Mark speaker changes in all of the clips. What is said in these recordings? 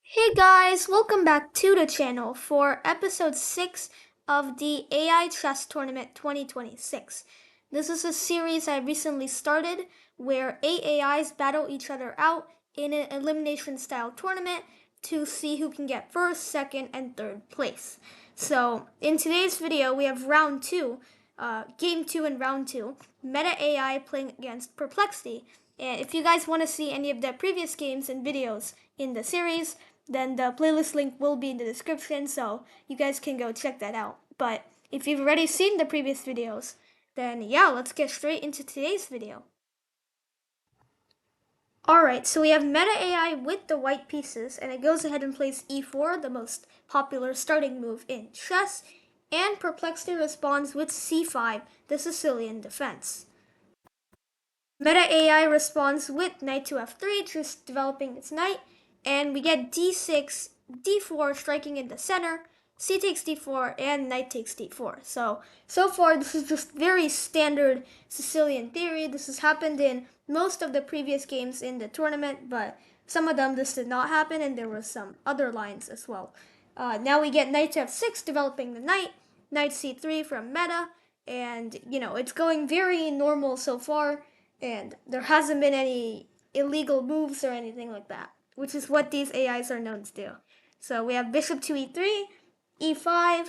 Speaker 1: Hey guys, welcome back to the channel for episode 6 of the AI Chess Tournament 2026. This is a series I recently started where 8 AIs battle each other out in an elimination style tournament to see who can get first, second, and third place. So, in today's video, we have round 2, game 2 and round 2, Meta AI playing against Perplexity. And if you guys want to see any of the previous games and videos in the series, then the playlist link will be in the description, so you guys can go check that out. But if you've already seen the previous videos, then yeah, let's get straight into today's video. Alright, so we have Meta AI with the white pieces, and it goes ahead and plays e4, the most popular starting move in chess, and Perplexity responds with c5, the Sicilian defense. Meta AI responds with knight to f3, just developing its knight, and we get d6, d4 striking in the center, c takes d4, and knight takes d4. So far this is just very standard Sicilian theory. This has happened in most of the previous games in the tournament, but some of them this did not happen, and there were some other lines as well. Now we get knight to f6, developing the knight, knight c3 from Meta, and it's going very normal so far, and there hasn't been any illegal moves or anything like that, which is what these AIs are known to do. So we have bishop to e3, e5,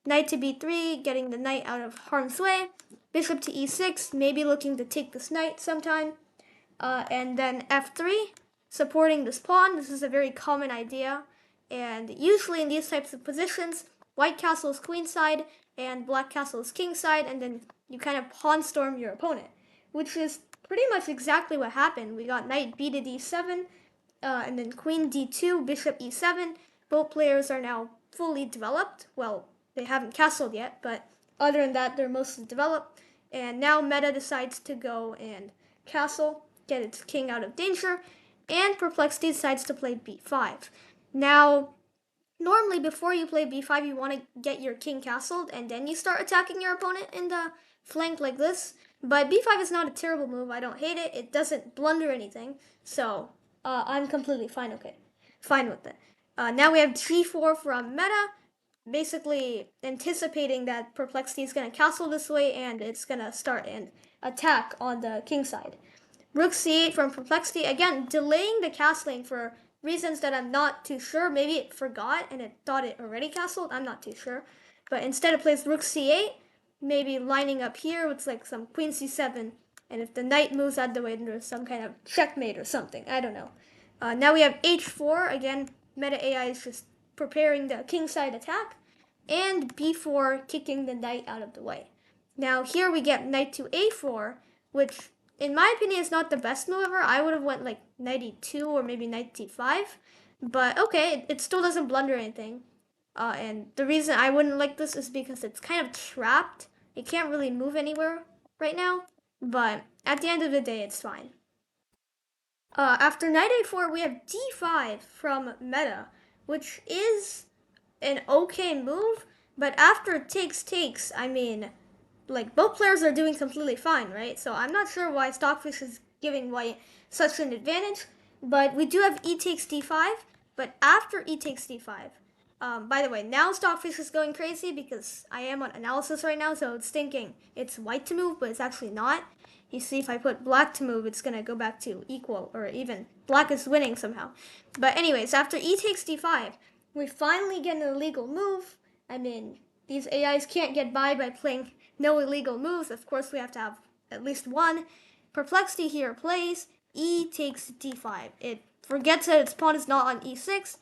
Speaker 1: knight to b3, getting the knight out of harm's way, bishop to e6, maybe looking to take this knight sometime, and then f3, supporting this pawn. This is a very common idea, and usually in these types of positions, white castle is queenside and black castle is kingside, and then you kind of pawn storm your opponent, which is pretty much exactly what happened. We got knight b to d7, and then queen d2, bishop e7. Both players are now fully developed. Well, they haven't castled yet, but other than that, they're mostly developed. And now Meta decides to go and castle, get its king out of danger, and Perplexity decides to play b5. Now, normally before you play b5, you want to get your king castled, and then you start attacking your opponent in the flank like this. But b5 is not a terrible move. I don't hate it. It doesn't blunder anything, so I'm completely fine with it. Now we have g4 from Meta, basically anticipating that Perplexity is going to castle this way, and it's going to start an attack on the king side. Rook c8 from Perplexity, again, delaying the castling for reasons that I'm not too sure. Maybe it forgot and it thought it already castled. I'm not too sure. But instead it plays Rook c8, maybe lining up here with like some Queen c7. And if the knight moves out of the way, then there's some kind of checkmate or something. I don't know. Now we have h4. Again, Meta AI is just preparing the kingside attack. And b4, kicking the knight out of the way. Now here we get knight to a4, which in my opinion is not the best move ever. I would have went like knight e2 or maybe knight d5. But okay, it still doesn't blunder anything. And the reason I wouldn't like this is because it's kind of trapped. It can't really move anywhere right now. But at the end of the day, it's fine. After knight a4, we have d5 from Meta, which is an okay move. But after takes, I mean, like both players are doing completely fine, right? So I'm not sure why Stockfish is giving white such an advantage. But we do have e takes d5. But after e takes d5, by the way, now Stockfish is going crazy because I am on analysis right now, so it's thinking it's white to move, but it's actually not. You see, if I put black to move, it's going to go back to equal, or even black is winning somehow. But anyways, after e takes d5, we finally get an illegal move. I mean, these AIs can't get by playing no illegal moves. Of course, we have to have at least one. Perplexity here plays e takes d5. It forgets that its pawn is not on e6,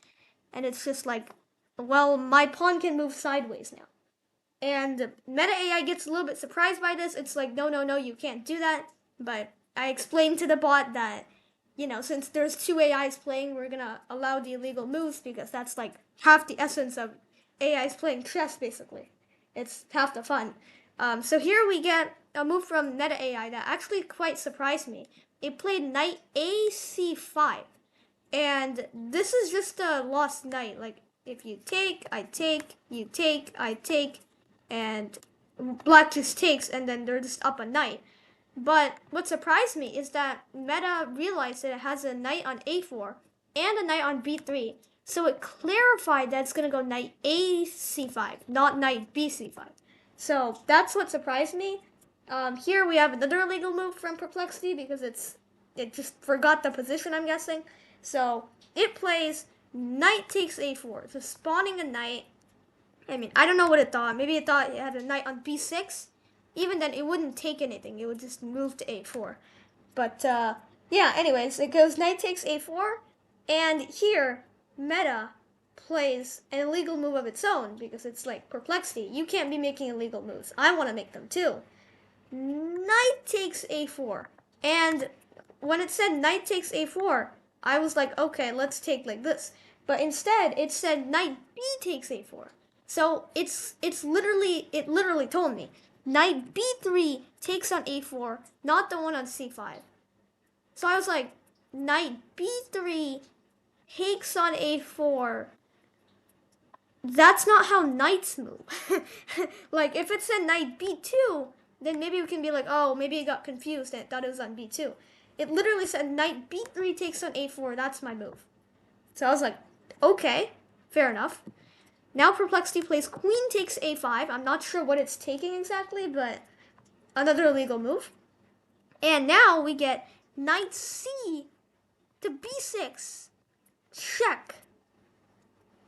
Speaker 1: and it's just like, well, my pawn can move sideways now. And Meta AI gets a little bit surprised by this. It's like, no, no, no, you can't do that. But I explained to the bot that, since there's two AIs playing, we're gonna allow the illegal moves because that's like half the essence of AIs playing chess, basically. It's half the fun. So here we get a move from Meta AI that actually quite surprised me. It played knight ac5. And this is just a lost knight. Like, if you take, I take, you take, I take, and black just takes, and then they're just up a knight. But what surprised me is that Meta realized that it has a knight on a4 and a knight on b3. So it clarified that it's going to go knight A c5, not knight B c5. So that's what surprised me. Here we have another illegal move from Perplexity because it just forgot the position, I'm guessing. So it plays knight takes a4, just spawning a knight. I mean, I don't know what it thought. Maybe it thought it had a knight on b6. Even then, it wouldn't take anything. It would just move to a4. But yeah, anyways, it goes knight takes a4. And here, Meta plays an illegal move of its own because it's like Perplexity. You can't be making illegal moves. I want to make them too. Knight takes a4. And when it said knight takes a4, I was like, okay, let's take like this. But instead, it said knight b takes a4. So it literally told me knight b3 takes on a4, not the one on c5. So I was like, knight b3 takes on a4. That's not how knights move. Like if it said knight b2, then maybe we can be like, oh, maybe it got confused and it thought it was on b2. It literally said knight b3 takes on a4. That's my move. So I was like, okay, fair enough. Now Perplexity plays queen takes a5. I'm not sure what it's taking exactly, but another illegal move. And now we get knight c to b6. Check.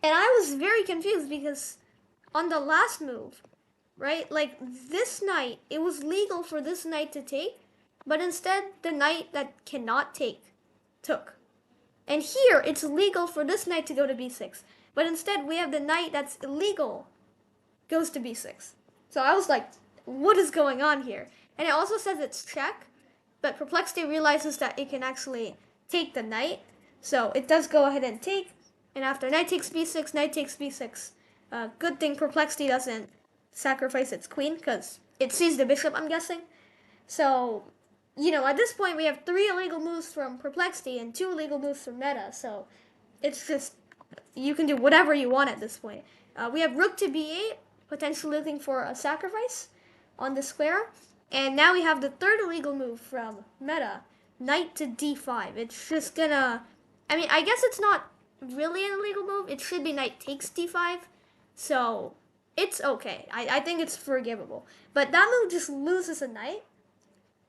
Speaker 1: And I was very confused because on the last move, right, like this knight, it was legal for this knight to take, but instead the knight that cannot take took. And here, it's legal for this knight to go to b6. But instead, we have the knight that's illegal goes to b6. So I was like, what is going on here? And it also says it's check, but Perplexity realizes that it can actually take the knight. So it does go ahead and take. And after knight takes b6, knight takes b6. Good thing Perplexity doesn't sacrifice its queen, because it sees the bishop, I'm guessing. So at this point we have 3 illegal moves from Perplexity and 2 illegal moves from Meta, so it's just, you can do whatever you want at this point. We have rook to b8, potentially looking for a sacrifice on the square, and now we have the 3rd illegal move from Meta, knight to d5. It's just gonna, I guess it's not really an illegal move. It should be knight takes d5, so it's okay. I think it's forgivable. But that move just loses a knight.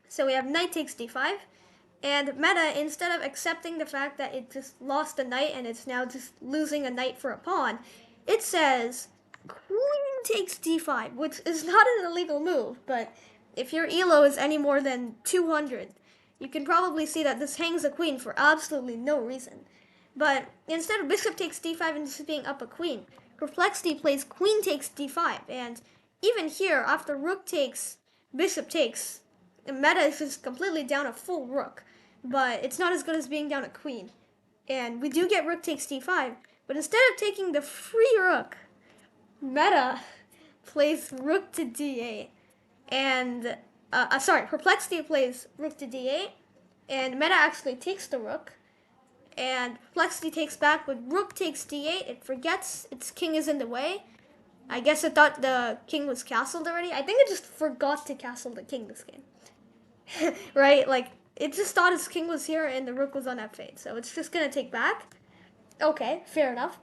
Speaker 1: So we have knight takes d5, and Meta, instead of accepting the fact that it just lost a knight and it's now just losing a knight for a pawn, it says queen takes d5, which is not an illegal move, but if your elo is any more than 200, you can probably see that this hangs a queen for absolutely no reason. But instead of bishop takes d5 and just being up a queen, Perplexity plays queen takes d5, and even here, after rook takes, bishop takes, Meta is just completely down a full rook, but it's not as good as being down a queen. And we do get rook takes d5, but instead of taking the free rook, Meta plays rook to d8, and Perplexity plays rook to d8, and Meta actually takes the rook, and Perplexity takes back with rook takes d8. It forgets its king is in the way. I guess it thought the king was castled already. I think it just forgot to castle the king this game. Right? Like, it just thought its king was here and the rook was on f8. So it's just going to take back. Okay, fair enough.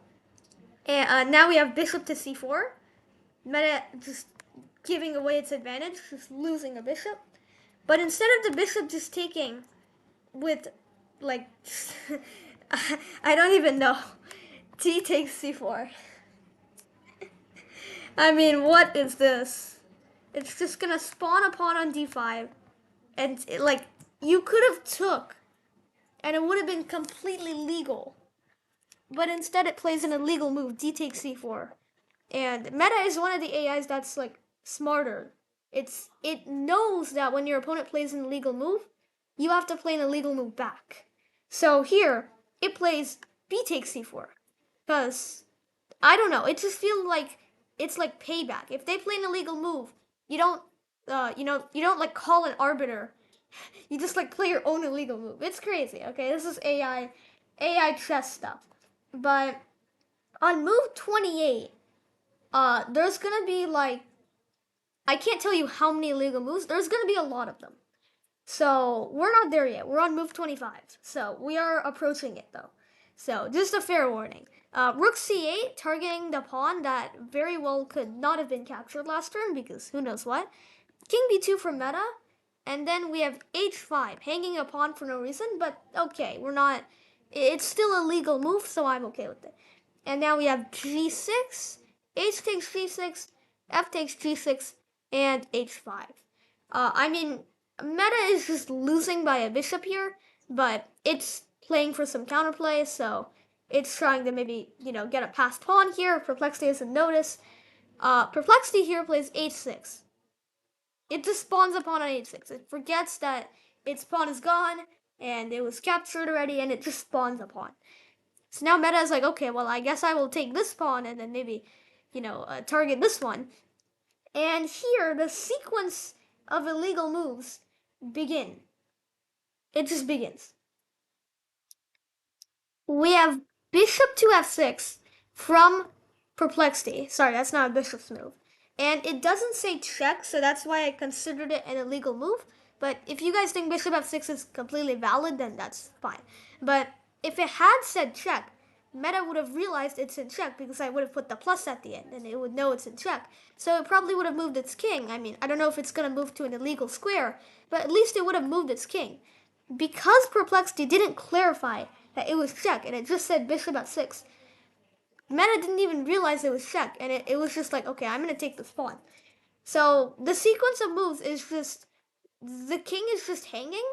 Speaker 1: And now we have bishop to c4. Meta just giving away its advantage, just losing a bishop. But instead of the bishop just taking with, like, I don't even know. T takes c4. I mean, what is this? It's just going to spawn a pawn on d5. And you could have took, and it would have been completely legal. But instead it plays an illegal move, d takes c4. And Meta is one of the AIs that's like smarter. It knows that when your opponent plays an illegal move, you have to play an illegal move back. So here, it plays b takes c4. Because, I don't know, it just feels like it's like payback. If they play an illegal move, you don't like call an arbiter. You just like play your own illegal move. It's crazy, okay? This is AI chess stuff. But on move 28, there's gonna be like, I can't tell you how many illegal moves. There's gonna be a lot of them. So we're not there yet. We're on move 25. So we are approaching it though. So just a fair warning. Rook c8, targeting the pawn that very well could not have been captured last turn because who knows what. King b2 for meta, and then we have h5, hanging a pawn for no reason, but okay, we're not, it's still a legal move, so I'm okay with it. And now we have g6, h takes g6, f takes g6, and h5. I mean, meta is just losing by a bishop here, but it's playing for some counterplay, so it's trying to maybe, get a passed pawn here. Perplexity doesn't notice. Perplexity here plays h6. It just spawns a pawn on h6. It forgets that its pawn is gone, and it was captured already, and it just spawns a pawn. So now meta is like, okay, well, I guess I will take this pawn, and then maybe, target this one. And here, the sequence of illegal moves begin. It just begins. We have bishop to f6 from Perplexity. Sorry, that's not a bishop's move. And it doesn't say check, so that's why I considered it an illegal move. But if you guys think bishop f6 is completely valid, then that's fine. But if it had said check, meta would have realized it's in check because I would have put the plus at the end and it would know it's in check. So it probably would have moved its king. I mean, I don't know if it's going to move to an illegal square, but at least it would have moved its king. Because Perplexity didn't clarify that it was check and it just said bishop f6, meta didn't even realize it was check, and it was just like, okay, I'm going to take this pawn. So the sequence of moves is just, the king is just hanging,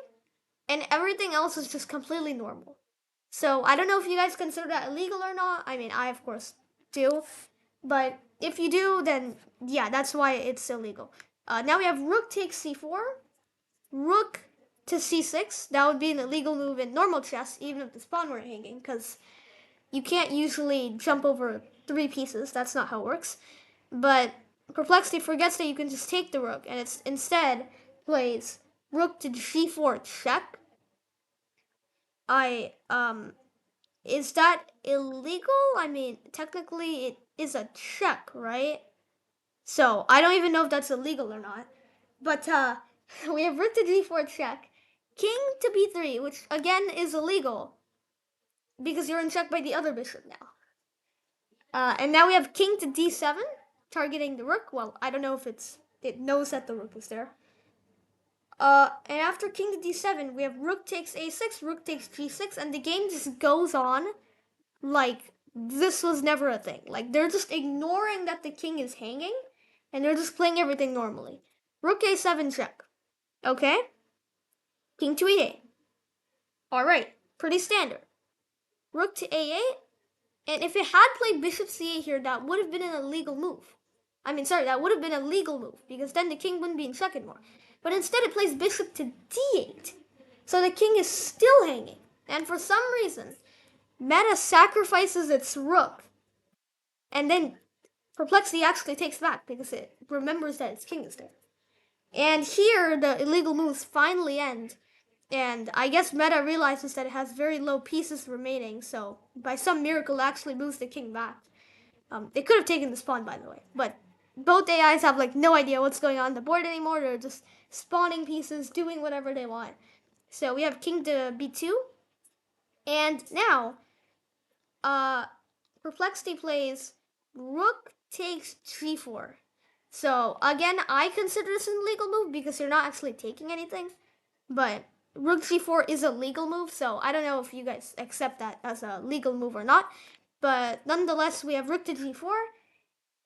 Speaker 1: and everything else is just completely normal. So I don't know if you guys consider that illegal or not. I mean, I of course do, but if you do, then yeah, that's why it's illegal. Now we have rook takes c4, rook to c6. That would be an illegal move in normal chess, even if the pawn were hanging, because you can't usually jump over 3 pieces. That's not how it works. But Perplexity forgets that you can just take the rook, and it's instead plays rook to g4 check. Is that illegal? I mean, technically it is a check, right? So I don't even know if that's illegal or not. But we have rook to g4 check, king to b3, which again is illegal because you're in check by the other bishop now. And now we have king to d7, targeting the rook. Well, I don't know if it knows that the rook is there. And after king to d7, we have rook takes a6, rook takes g6, and the game just goes on like this was never a thing. Like they're just ignoring that the king is hanging, and they're just playing everything normally. Rook a7 check. Okay? King to e8. Alright, pretty standard. Rook to a8, and if it had played bishop c8 here, that would have been an illegal move. I mean, sorry, that would have been a legal move, because then the king wouldn't be in check anymore. But instead it plays bishop to d8. So the king is still hanging. And for some reason, meta sacrifices its rook. And then Perplexity actually takes back because it remembers that its king is there. And here, the illegal moves finally end. And I guess meta realizes that it has very low pieces remaining, so by some miracle, it actually moves the king back. It could have taken this pawn, by the way, but both AIs have like no idea what's going on the board anymore. They're just spawning pieces, doing whatever they want. So we have king to b2, and now Perplexity plays rook takes g4. So again, I consider this an illegal move because you're not actually taking anything, but rook g4 is a legal move, so I don't know if you guys accept that as a legal move or not. But nonetheless, we have rook to g4,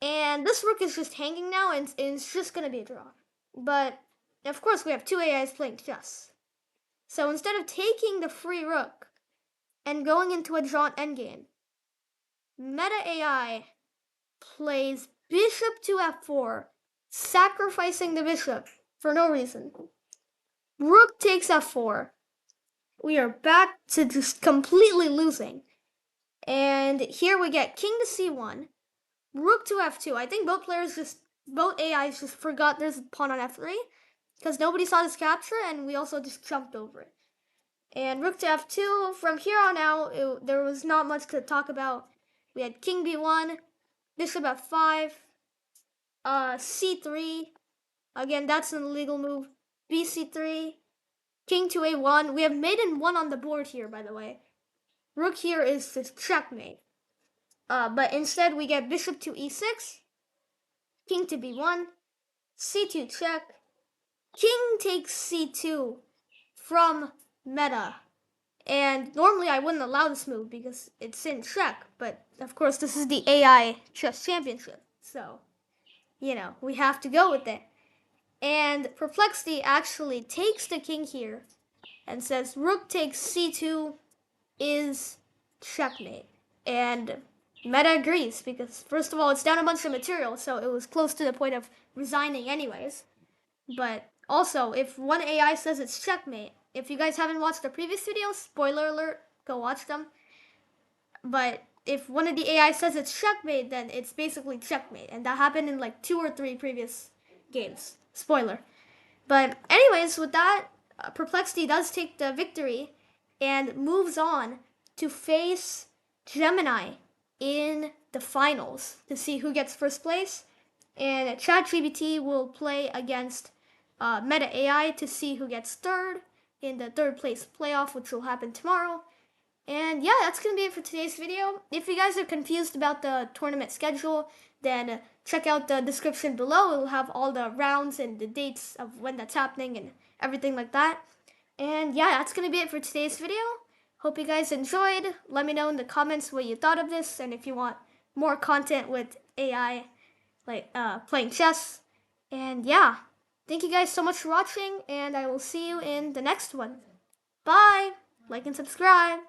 Speaker 1: and this rook is just hanging now, and it's just going to be a draw. But of course, we have 2 AIs playing chess. So instead of taking the free rook and going into a drawn endgame, meta AI plays bishop to f4, sacrificing the bishop for no reason. Rook takes f4. We are back to just completely losing. And here we get king to c1, rook to f2. I think both AIs just forgot there's a pawn on f3 because nobody saw this capture, and we also just jumped over it. And rook to f2. From here on out, there was not much to talk about. We had king b1, bishop f5, c3. Again, that's an illegal move. bc3, king to a1. We have mate in 1 on the board here, by the way. rook here is just checkmate. But instead we get bishop to e6, king to b1, c2 check, king takes c2 from meta. And normally I wouldn't allow this move because it's in check, but of course this is the AI chess championship, so we have to go with it. And Perplexity actually takes the king here and says rook takes c2 is checkmate. And Meta agrees because, first of all, it's down a bunch of material, so it was close to the point of resigning, anyways. But also, if one AI says it's checkmate, if you guys haven't watched the previous videos, spoiler alert, go watch them. But if one of the AI says it's checkmate, then it's basically checkmate. And that happened in like 2 or 3 previous games. Spoiler. But anyways, with that, Perplexity does take the victory and moves on to face Gemini in the finals to see who gets first place. And ChatGPT will play against Meta AI to see who gets third in the third place playoff, which will happen tomorrow. And yeah, that's going to be it for today's video. If you guys are confused about the tournament schedule, then check out the description below. It will have all the rounds and the dates of when that's happening and everything like that. And yeah, that's going to be it for today's video. Hope you guys enjoyed. Let me know in the comments what you thought of this and if you want more content with AI, like playing chess. And yeah, thank you guys so much for watching, and I will see you in the next one. Bye! Like and subscribe.